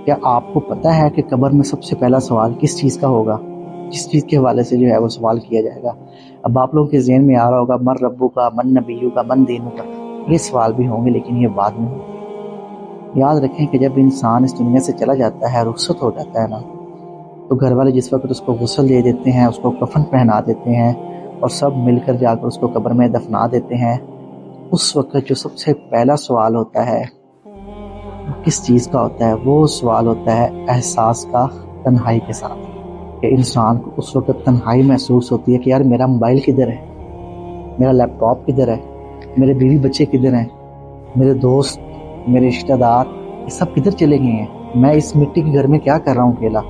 کیا آپ کو پتہ ہے کہ قبر میں سب سے پہلا سوال کس چیز کا ہوگا؟ جس چیز کے حوالے سے جو ہے وہ سوال کیا جائے گا۔ اب آپ لوگوں کے ذہن میں آ رہا ہوگا من ربو کا، من نبیو کا، من دینو کا، یہ سوال بھی ہوں گے، لیکن یہ بعد میں ہوں گے۔ یاد رکھیں کہ جب انسان اس دنیا سے چلا جاتا ہے، رخصت ہو جاتا ہے نا، تو گھر والے جس وقت اس کو غسل دے دیتے ہیں، اس کو کفن پہنا دیتے ہیں اور سب مل کر جا کر اس کو قبر میں دفنا دیتے ہیں، اس وقت جو سب سے پہلا سوال ہوتا ہے کس چیز کا ہوتا ہے؟ وہ سوال ہوتا ہے احساس کا، تنہائی کے ساتھ، کہ انسان کو اس وقت تنہائی محسوس ہوتی ہے کہ یار میرا موبائل کدھر ہے، میرا لیپ ٹاپ کدھر ہے، میرے بیوی بچے کدھر ہیں، میرے دوست، میرے رشتہ دار، یہ سب کدھر چلے گئے ہیں، میں اس مٹی کے گھر میں کیا کر رہا ہوں اکیلا۔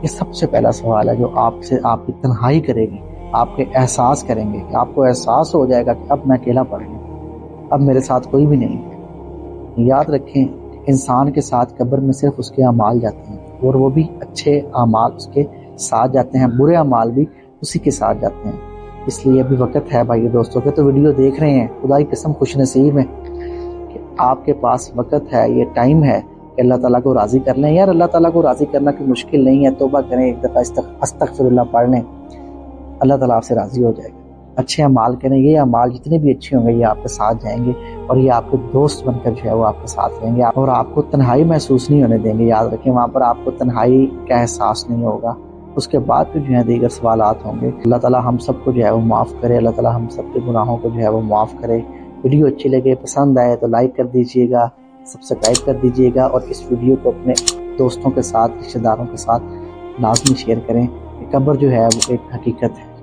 یہ سب سے پہلا سوال ہے جو آپ کی تنہائی کرے گی، آپ کے احساس کریں گے، کہ آپ کو احساس ہو جائے گا کہ اب میں اکیلا پڑ گیا، اب میرے ساتھ کوئی بھی نہیں ہے۔ یاد رکھیں انسان کے ساتھ قبر میں صرف اس کے اعمال جاتے ہیں، اور وہ بھی اچھے اعمال اس کے ساتھ جاتے ہیں، برے اعمال بھی اسی کے ساتھ جاتے ہیں۔ اس لیے ابھی وقت ہے بھائی دوستوں کے، تو ویڈیو دیکھ رہے ہیں، خدا کی قسم خوش نصیب ہے کہ آپ کے پاس وقت ہے، یہ ٹائم ہے کہ اللہ تعالیٰ کو راضی کر لیں۔ یار اللہ تعالیٰ کو راضی کرنا کوئی مشکل نہیں ہے، توبہ کریں، ایک دفعہ استغفر اللہ پڑھ لیں، اللہ تعالیٰ آپ سے راضی ہو جائے گا۔ اچھے اعمال کریں، یہ اعمال جتنے بھی اچھے ہوں گے یہ آپ کے ساتھ جائیں گے، اور یہ آپ کے دوست بن کر جو ہے وہ آپ کے ساتھ رہیں گے، اور آپ کو تنہائی محسوس نہیں ہونے دیں گے۔ یاد رکھیں وہاں پر آپ کو تنہائی کا احساس نہیں ہوگا۔ اس کے بعد پھر جو ہے دیگر سوالات ہوں گے۔ اللہ تعالیٰ ہم سب کو جو ہے وہ معاف کرے، اللہ تعالیٰ ہم سب کے گناہوں کو جو ہے وہ معاف کرے۔ ویڈیو اچھی لگے، پسند آئے تو لائک کر دیجیے گا، سبسکرائب کر دیجیے گا، اور اس ویڈیو کو اپنے دوستوں کے ساتھ، رشتہ داروں کے ساتھ لازمی شیئر کریں کہ قبر جو ہے وہ ایک حقیقت ہے۔